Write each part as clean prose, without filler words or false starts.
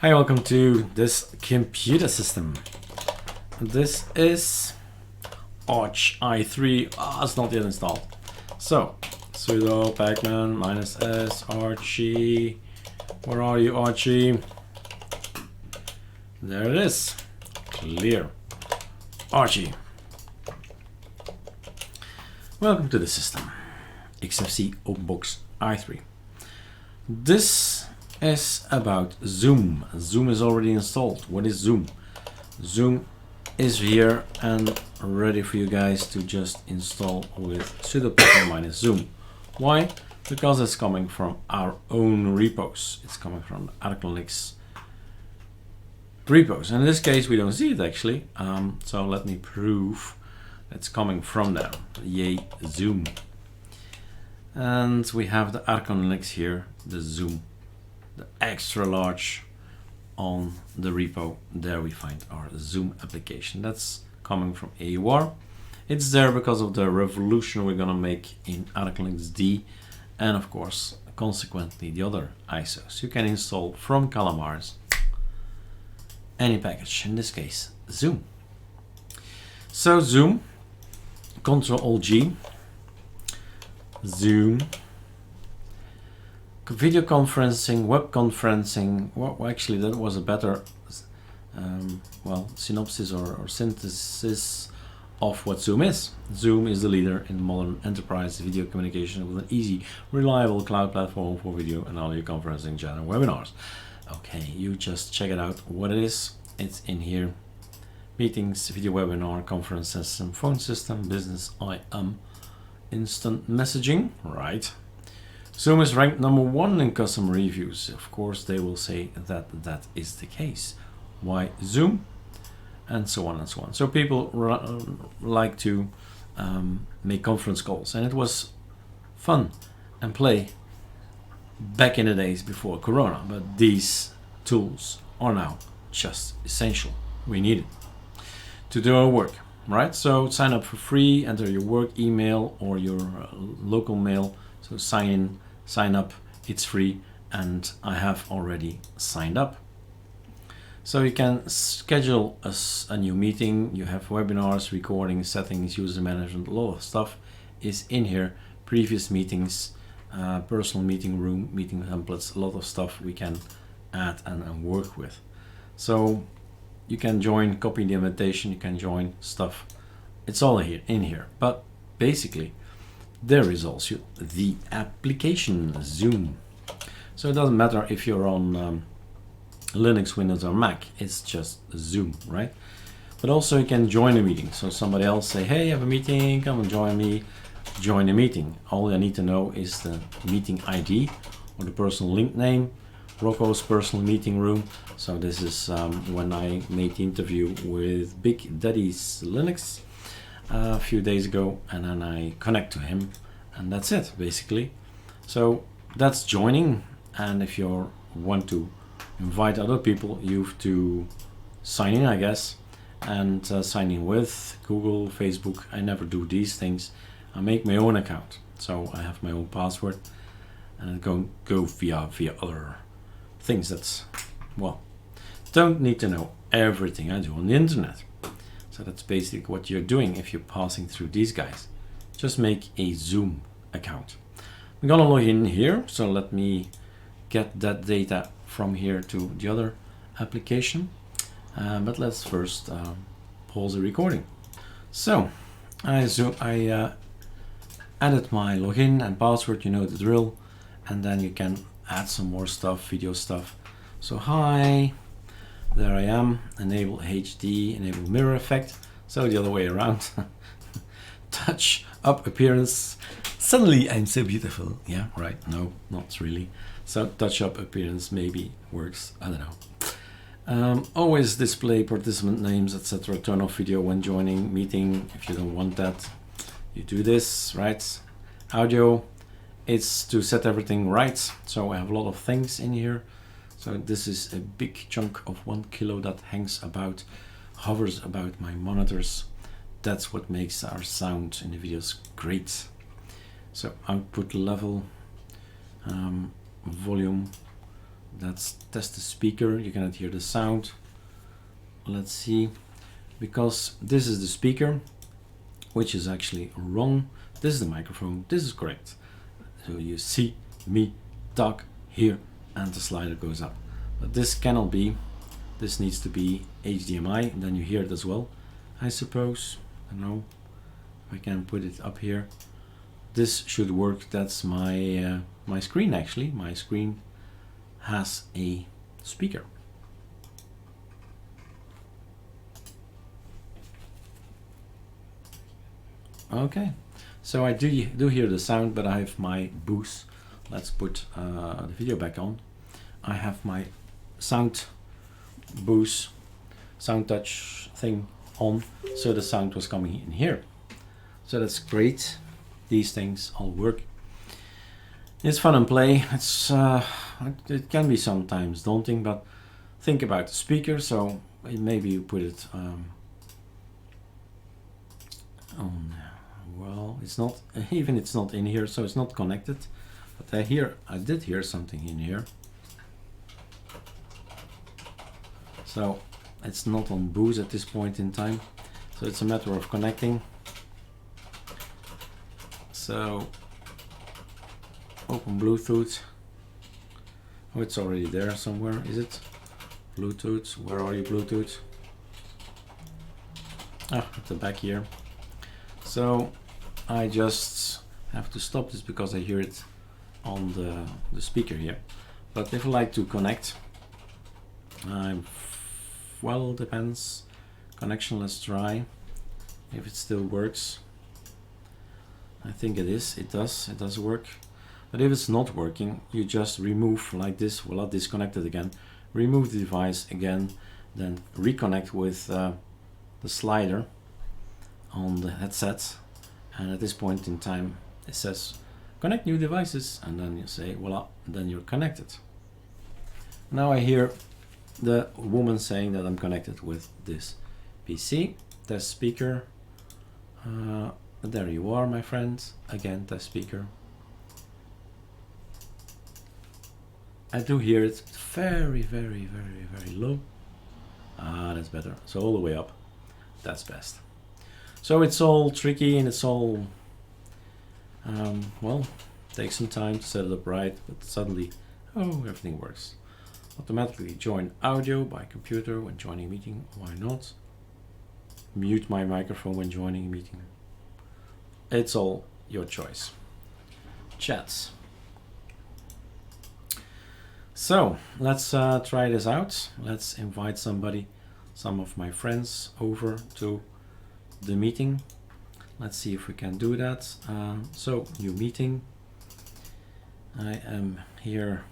Hi, welcome to this computer system. This is Arch i3. It's not yet installed. So sudo pacman -s archie. Where are you, Archie? There it is. Clear. Archie. Welcome to the system. XFC OpenBox i3. This is about Zoom. Zoom is already installed. What is Zoom? Zoom is here and ready for you guys to just install with sudo pacman -zoom. Why? Because it's coming from our own repos. It's coming from ArcoLinux repos. And in this case, we don't see it actually. So let me prove it's coming from there. Yay, Zoom. And we have the ArcoLinux here, the Zoom, the extra large on the repo. There we find our Zoom application. That's coming from AUR. It's there because of the revolution we're gonna make in ArcoLinux D, and of course, consequently, the other ISOs. You can install from Calamars any package, in this case, Zoom. So Zoom, Ctrl-Alt-G, Zoom, video conferencing, web conferencing. Well, actually, that was a better synopsis or synthesis of what Zoom is. Zoom is the leader in modern enterprise video communication with an easy, reliable cloud platform for video and audio conferencing, chat, and webinars. Okay, you just check it out. What it is, it's in here. Meetings, video webinar, conference system, phone system, business, IM, instant messaging, right? Zoom is ranked #1 in customer reviews. Of course, they will say that that is the case. Why Zoom? And so on and so on. So people like to make conference calls, and it was fun and play back in the days before Corona. But these tools are now just essential. We need it to do our work, right? So sign up for free, enter your work email or your local mail. So sign in, sign up, it's free, and I have already signed up. So you can schedule a new meeting. You have webinars, recordings, settings, user management, a lot of stuff is in here. Previous meetings, personal meeting room, meeting templates, a lot of stuff we can add and work with. So you can join, copy the invitation, you can join stuff. It's all here in here. But basically, there is also the application Zoom. So it doesn't matter if you're on Linux, Windows, or Mac. It's just Zoom, right? But also you can join a meeting. So somebody else say, hey, I have a meeting, come and join me. Join a meeting. All I need to know is the meeting ID or the personal link name. Rocco's personal meeting room. So this is when I made the interview with Big Daddy's Linux a few days ago, and then I connect to him, and that's it basically. So that's joining, and if you want to invite other people, you have to sign in, I guess, and sign in with Google, Facebook. I never do these things. I make my own account, so I have my own password, and I go via other things. That's, well, don't need to know everything I do on the internet. So that's basically what you're doing if you're passing through these guys. Just make a Zoom account. I'm gonna log in here, so let me get that data from here to the other application. But let's first pause the recording. So I added my login and password, you know the drill, and then you can add some more stuff, video stuff. So hi, there I am, enable HD, enable mirror effect. So the other way around. Touch up appearance. Suddenly I'm so beautiful. Yeah, right. No, not really. So touch up appearance maybe works. I don't know. Always display participant names, etc. Turn off video when joining meeting. If you don't want that, you do this, right? Audio, it's to set everything right. So I have a lot of things in here. So this is a big chunk of 1 kilo that hangs about, hovers about my monitors. That's what makes our sound in the videos great. So output level, volume, Let's test the speaker. You cannot hear the sound. Let's see, because this is the speaker, which is actually wrong. This is the microphone. This is correct. So you see me talk here and the slider goes up. But this cannot be. This needs to be HDMI, and then you hear it as well, I suppose. I don't know if I can put it up here. This should work. That's my my screen actually. My screen has a speaker. Okay, so I do hear the sound, but I have my boost. Let's put the video back on. I have my sound boost, sound touch thing on, so the sound was coming in here. So that's great. These things all work. It's fun and play. It's it can be sometimes daunting, but think about the speaker. So maybe you put it on. Well, it's not even. It's not in here, so it's not connected. But I did hear something in here. So it's not on boost at this point in time. So it's a matter of connecting. So open Bluetooth. Oh, it's already there somewhere, is it? Bluetooth, where are you, Bluetooth? Ah, at the back here. So I just have to stop this because I hear it on the speaker here. But if I like to connect, well, depends. Connection, let's try. If it still works. I think it is, it does work. But if it's not working, you just remove like this, voila, disconnect it again. Remove the device again, then reconnect with the slider on the headset. And at this point in time, it says connect new devices, and then you say voila, then you're connected. Now I hear the woman saying that I'm connected with this PC. Test speaker. There you are, my friends. Again, test speaker. I do hear it very, very, very, very low. Ah, that's better. So all the way up. That's best. So it's all tricky and it's all, well, takes some time to set it up right, but suddenly, oh, everything works. Automatically join audio by computer when joining a meeting. Why not? Mute my microphone when joining a meeting. It's all your choice. Chats. So let's try this out. Let's invite somebody, some of my friends over to the meeting. Let's see if we can do that. So new meeting. I am here.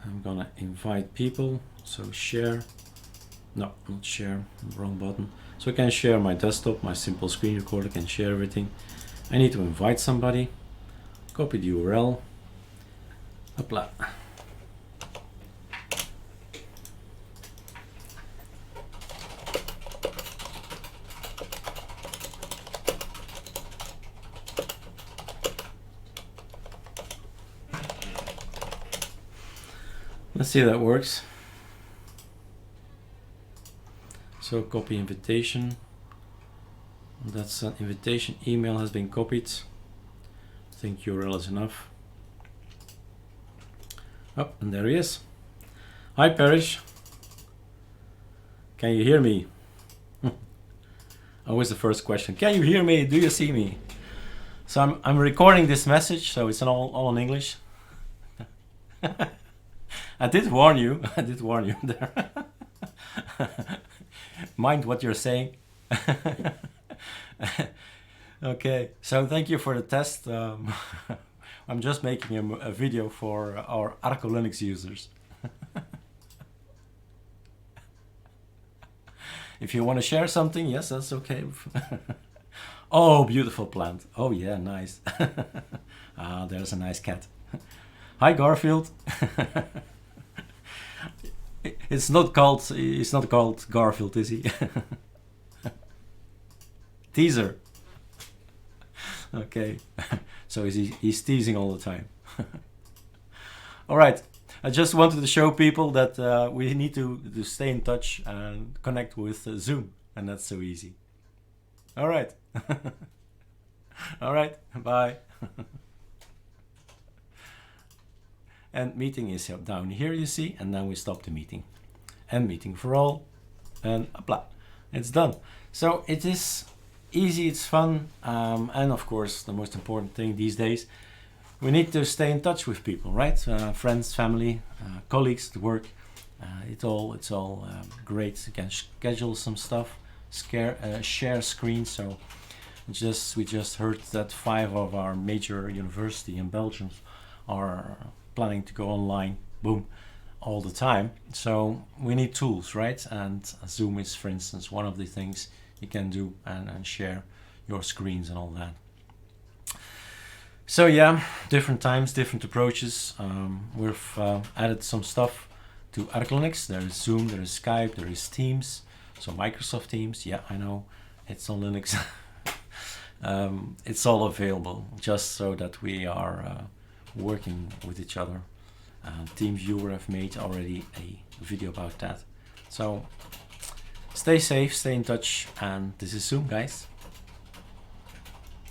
I'm gonna invite people. So share. No, not share. Wrong button. So I can share my desktop, my simple screen recorder, can share everything. I need to invite somebody. Copy the URL. Apply. Let's see if that works. So copy invitation. That's an invitation. Email has been copied. I think URL is enough. Oh, and there he is. Hi, Parrish. Can you hear me? Always the first question. Can you hear me? Do you see me? So I'm recording this message, so it's all in English. I did warn you. I did warn you there. Mind what you're saying. Okay, so thank you for the test. I'm just making a video for our ArcoLinux users. If you want to share something, yes, that's okay. Oh, beautiful plant. Oh yeah, nice. Ah, there's a nice cat. Hi, Garfield. It's not called Garfield, is he? Teaser. Okay. So he's teasing all the time. All right. I just wanted to show people that we need to stay in touch and connect with Zoom, and that's so easy. All right. All right, bye. And meeting is down here, you see, and then we stop the meeting. End meeting for all, and blah, it's done. So it is easy, it's fun, and of course the most important thing these days, we need to stay in touch with people, right? Friends, family, colleagues at work. It's all great. You can schedule some stuff, share screen. So we just heard that 5 of our major university in Belgium are planning to go online, boom, all the time. So we need tools, right? And Zoom is, for instance, one of the things you can do and share your screens and all that. So yeah, different times, different approaches. We've added some stuff to ArcoLinux. There is Zoom, there is Skype, there is Teams. So Microsoft Teams, yeah, I know, it's on Linux. It's all available just so that we are working with each other. TeamViewer, I've made already a video about that. So stay safe, stay in touch, and this is Zoom, guys.